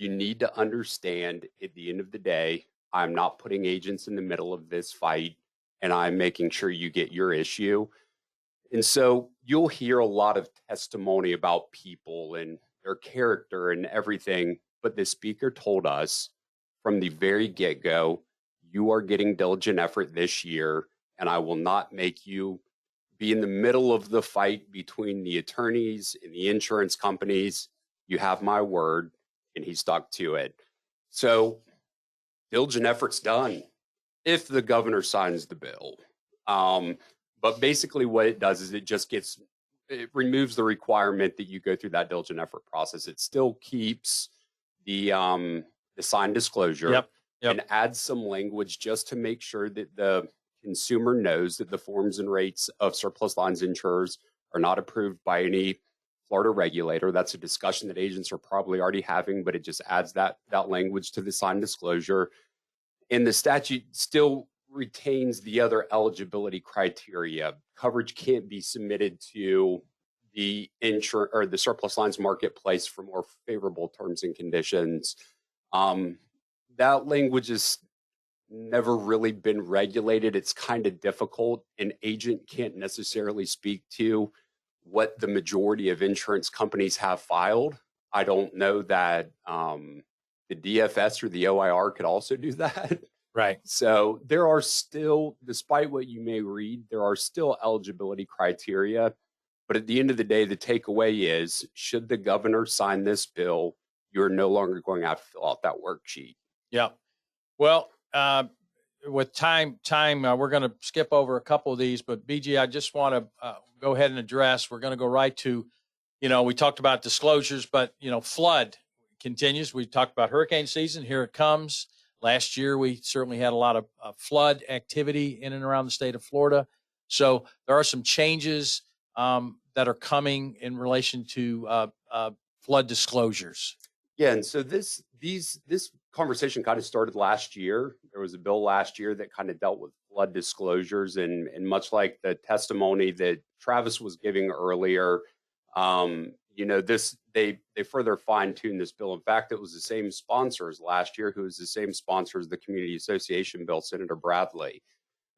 need to understand, at the end of the day, I'm not putting agents in the middle of this fight, and I'm making sure you get your issue. And so you'll hear a lot of testimony about people and their character and everything, but the speaker told us from the very get-go, you are getting diligent effort this year, and I will not make you be in the middle of the fight between the attorneys and the insurance companies. You have my word, and he stuck to it. So diligent effort's done if the governor signs the bill. But basically what it does is it removes the requirement that you go through that diligent effort process. It still keeps the signed disclosure. Yep. And adds some language just to make sure that the consumer knows that the forms and rates of surplus lines insurers are not approved by any Florida regulator. That's a discussion that agents are probably already having, but it just adds that language to the signed disclosure. And the statute still retains the other eligibility criteria. Coverage can't be submitted to the surplus lines marketplace for more favorable terms and conditions. That language has never really been regulated. It's kind of difficult. An agent can't necessarily speak to what the majority of insurance companies have filed. I don't know that the DFS or the OIR could also do that. Right. So there are still, despite what you may read, there are still eligibility criteria. But at the end of the day, the takeaway is, should the governor sign this bill, you're no longer going to have to fill out that worksheet. Yep. Well, with time, we're going to skip over a couple of these, but BG, I just want to go ahead and address. We're going to go right to, we talked about disclosures, but flood continues. We talked about hurricane season. Here it comes. Last year, we certainly had a lot of flood activity in and around the state of Florida. So there are some changes that are coming in relation to flood disclosures. Yeah, and so this conversation kind of started last year. There was a bill last year that kind of dealt with flood disclosures, and much like the testimony that Travis was giving earlier, they further fine-tuned this bill. In fact, it was the same sponsors last year, who was the same sponsor as the Community Association bill, Senator Bradley.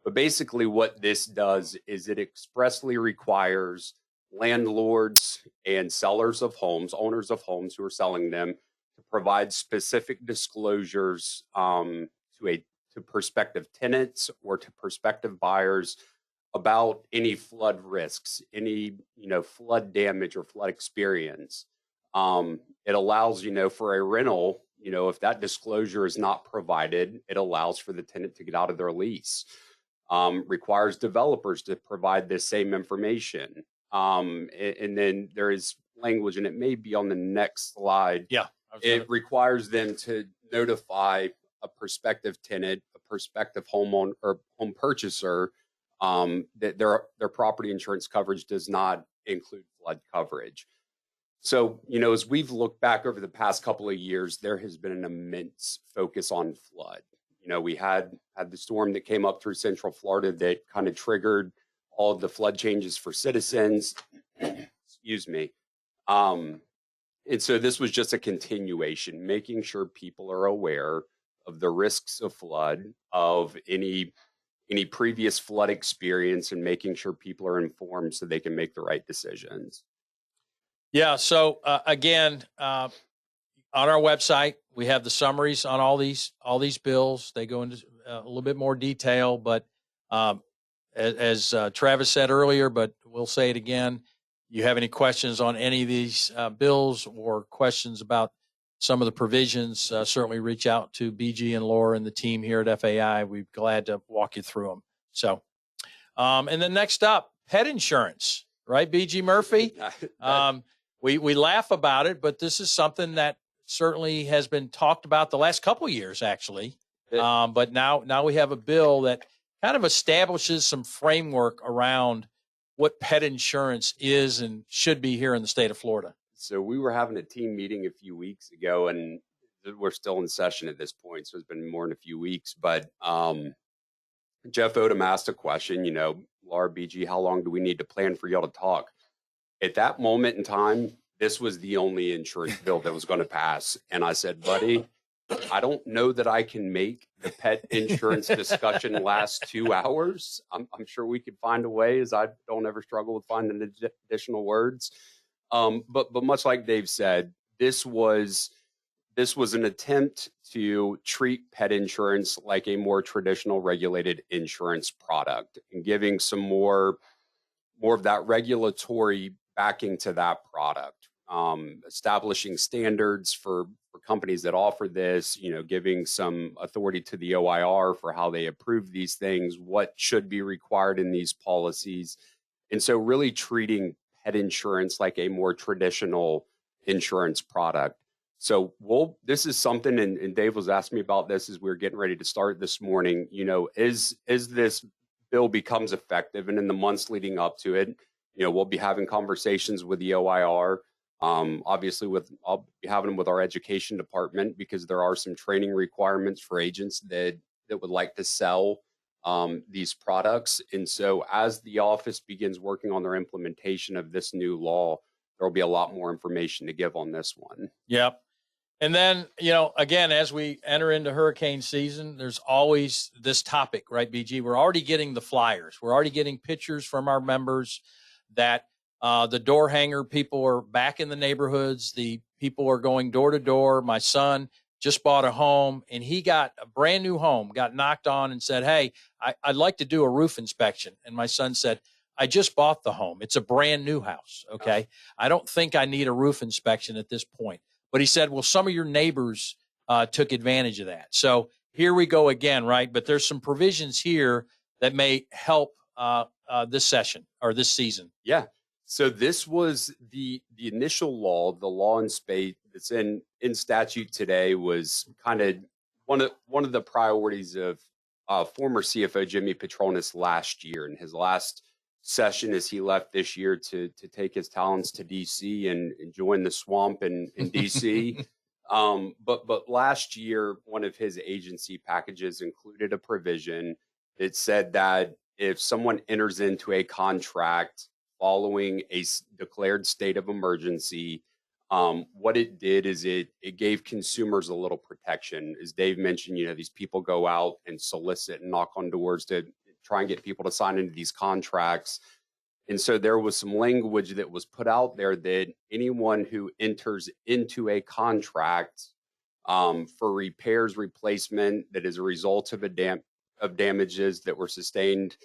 But basically what this does is it expressly requires landlords and sellers of homes, owners of homes who are selling them, to provide specific disclosures to prospective tenants or to prospective buyers about any flood risks, any flood damage or flood experience. It allows for a rental, if that disclosure is not provided, it allows for the tenant to get out of their lease. Requires developers to provide the same information. And then there is language, and it may be on the next slide. Yeah. It requires them to notify a prospective tenant, a prospective homeowner or home purchaser, that their property insurance coverage does not include flood coverage. So, as we've looked back over the past couple of years, there has been an immense focus on flood. We had the storm that came up through Central Florida that kind of triggered all of the flood changes for citizens. Excuse me. And so this was just a continuation, making sure people are aware of the risks of flood, of any previous flood experience, and making sure people are informed so they can make the right decisions. Yeah. So again, on our website, we have the summaries on all these bills. They go into a little bit more detail, but as Travis said earlier, but we'll say it again. You have any questions on any of these bills or questions about some of the provisions, certainly reach out to BG and Laura and the team here at FAI. We'd be glad to walk you through them. So, and then next up, pet insurance, right, BG Murphy? We laugh about it, but this is something that certainly has been talked about the last couple of years, actually. But now we have a bill that kind of establishes some framework around what pet insurance is and should be here in the state of Florida. So we were having a team meeting a few weeks ago, and we're still in session at this point, so it's been more than a few weeks. But Jeff Odom asked a question, Laura, BG, how long do we need to plan for y'all to talk? At that moment in time, this was the only insurance bill that was going to pass. And I said, buddy, I don't know that I can make the pet insurance discussion last 2 hours. I'm sure we could find a way, as I don't ever struggle with finding additional words. But much like Dave said, this was an attempt to treat pet insurance like a more traditional regulated insurance product, and giving some more of that regulatory backing to that product, establishing standards for companies that offer this, giving some authority to the OIR for how they approve these things, what should be required in these policies. And so really treating pet insurance like a more traditional insurance product. So this is something, and Dave was asking me about this as we were getting ready to start this morning, as this bill becomes effective, and in the months leading up to it, we'll be having conversations with the OIR. Obviously, I'll be having them with our education department, because there are some training requirements for agents that would like to sell these products. And so as the office begins working on their implementation of this new law, there'll be a lot more information to give on this one. Yep. And then, again, as we enter into hurricane season, there's always this topic, right, BG? We're already getting the flyers. We're already getting pictures from our members that the door hanger people are back in the neighborhoods. The people are going door to door. My son just bought a home, and he got a brand new home, got knocked on and said, hey, I'd like to do a roof inspection. And my son said, I just bought the home. It's a brand new house. Okay. I don't think I need a roof inspection at this point. But he said, well, some of your neighbors took advantage of that. So here we go again, right? But there's some provisions here that may help this session or this season. Yeah. So this was the initial law, the law in spate that's in statute today was kind of one of the priorities of former CFO Jimmy Petronas last year in his last session as he left this year to take his talents to DC and join the swamp in DC. But last year, one of his agency packages included a provision that said that if someone enters into a contract following a declared state of emergency, what it did is it gave consumers a little protection. As Dave mentioned, these people go out and solicit and knock on doors to try and get people to sign into these contracts. And so there was some language that was put out there that anyone who enters into a contract for repairs, replacement that is a result of damages that were sustained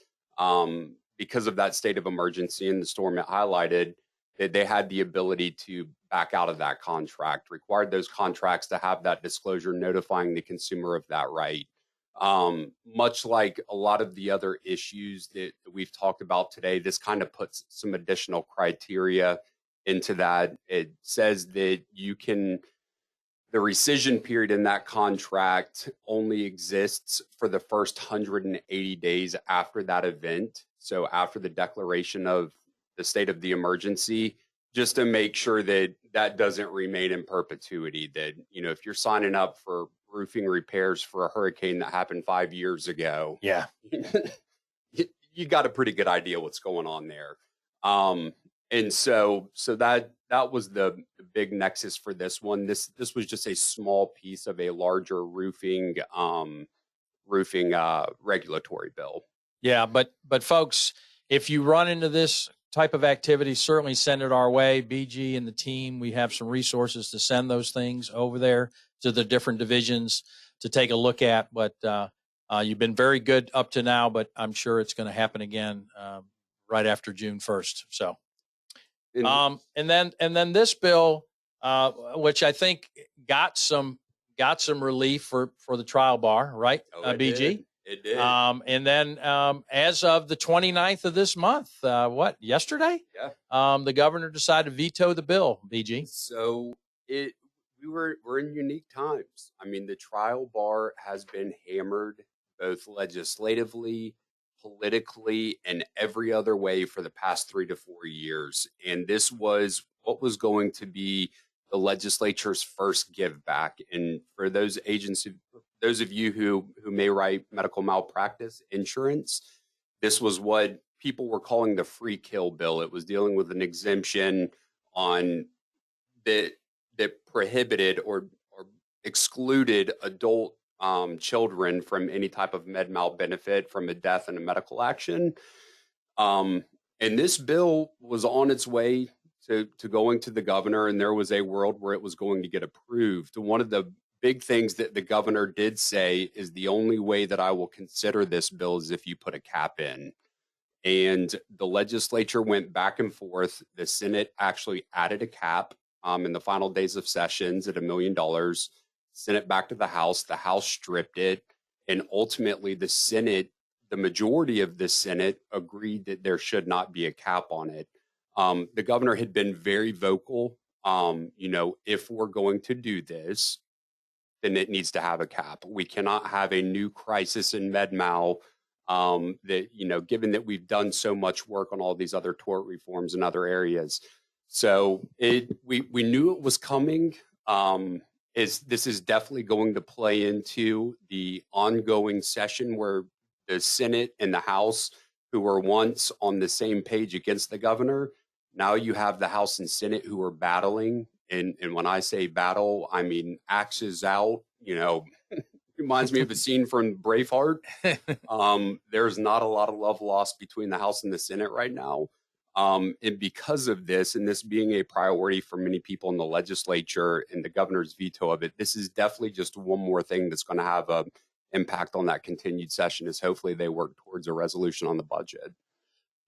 because of that state of emergency in the storm it highlighted, that they had the ability to back out of that contract, required those contracts to have that disclosure notifying the consumer of that right. Much like a lot of the other issues that we've talked about today, this kind of puts some additional criteria into that. It says that the rescission period in that contract only exists for the first 180 days after that event. So after the declaration of the state of the emergency, just to make sure that that doesn't remain in perpetuity, that, if you're signing up for roofing repairs for a hurricane that happened 5 years ago, Yeah, you got a pretty good idea what's going on there. And so that was the big nexus for this one. This was just a small piece of a larger roofing regulatory bill. yeah, but folks, if you run into this type of activity, certainly send it our way. BG and the team, we have some resources to send those things over there to the different divisions to take a look at. But you've been very good up to now, but I'm sure it's going to happen again right after June 1st. So, and then this bill, which I think got some relief for the trial bar, right? BG. It did. And then as of the 29th of this month, yesterday? Yeah. The governor decided to veto the bill, BG. So we're in unique times. I mean, the trial bar has been hammered both legislatively, politically, and every other way for the past 3 to 4 years. And this was what was going to be the legislature's first give back. And for those of you who may write medical malpractice insurance, this was what people were calling the free kill bill. It was dealing with an exemption on that prohibited or excluded adult children from any type of med mal benefit from a death and a medical action. And this bill was on its way to going to the governor, and there was a world where it was going to get approved. One of the big things that the governor did say is the only way that I will consider this bill is if you put a cap in. And the legislature went back and forth. The Senate actually added a cap in the final days of sessions at $1 million, sent it back to the House. The House stripped it. And ultimately, the majority of the Senate agreed that there should not be a cap on it. The governor had been very vocal. If we're going to do this, then it needs to have a cap. We cannot have a new crisis in med mal given that we've done so much work on all these other tort reforms in other areas. So we knew it was coming. This is definitely going to play into the ongoing session where the Senate and the House, who were once on the same page against the governor, now you have the House and Senate who are battling. And when I say battle, I mean axes out. Reminds me of a scene from Braveheart. There's not a lot of love lost between the House and the Senate right now. And because of this, and this being a priority for many people in the legislature and the governor's veto of it, this is definitely just one more thing that's going to have an impact on that continued session, as hopefully they work towards a resolution on the budget.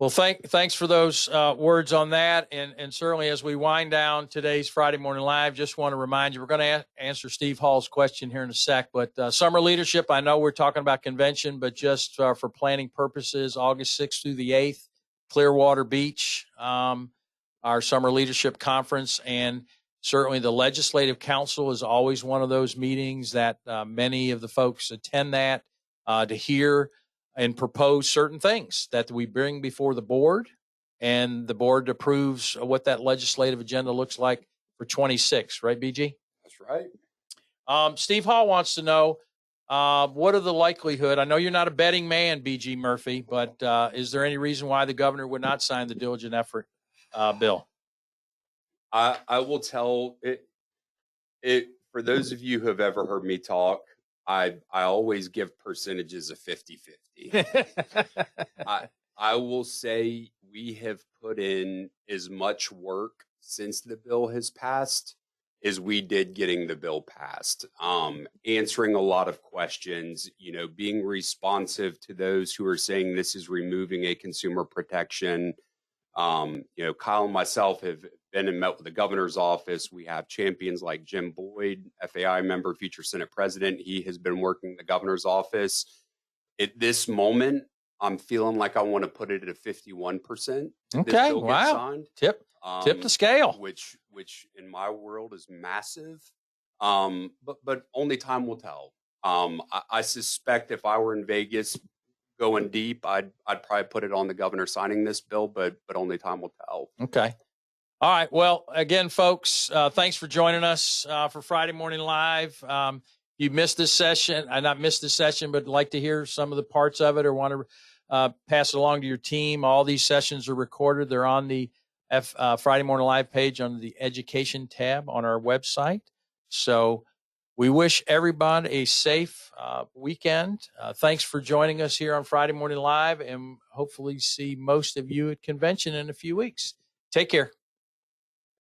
Well, thanks for those words on that. And certainly as we wind down today's Friday Morning Live, just want to remind you, we're going to answer Steve Hall's question here in a sec. But summer leadership, I know we're talking about convention, but just for planning purposes, August 6th through the 8th, Clearwater Beach, our summer leadership conference. And certainly the Legislative Council is always one of those meetings that many of the folks attend that to hear and propose certain things that we bring before the board, and the board approves what that legislative agenda looks like for 26, right, BG? That's right. Steve Hall wants to know, what are the likelihood, I know you're not a betting man, BG Murphy, but is there any reason why the governor would not sign the diligent effort bill? I will tell it for those of you who have ever heard me talk, I always give percentages of 50-50. I will say we have put in as much work since the bill has passed as we did getting the bill passed. Answering a lot of questions, being responsive to those who are saying this is removing a consumer protection. Kyle and myself have been and met with the governor's office. We have champions like Jim Boyd, FAI member, future Senate president. He has been working the governor's office. At this moment, I'm feeling like I want to put it at a 51%. Okay, wow. Signed. Tip the scale. Which in my world is massive. But only time will tell. I suspect if I were in Vegas going deep, I'd probably put it on the governor signing this bill, but only time will tell. Okay. All right. Well, again, folks, thanks for joining us for Friday Morning Live. You missed this session, not missed this session, but like to hear some of the parts of it or want to pass it along to your team. All these sessions are recorded. They're on the Friday Morning Live page under the Education tab on our website. So we wish everybody a safe weekend. Thanks for joining us here on Friday Morning Live, and hopefully see most of you at convention in a few weeks. Take care.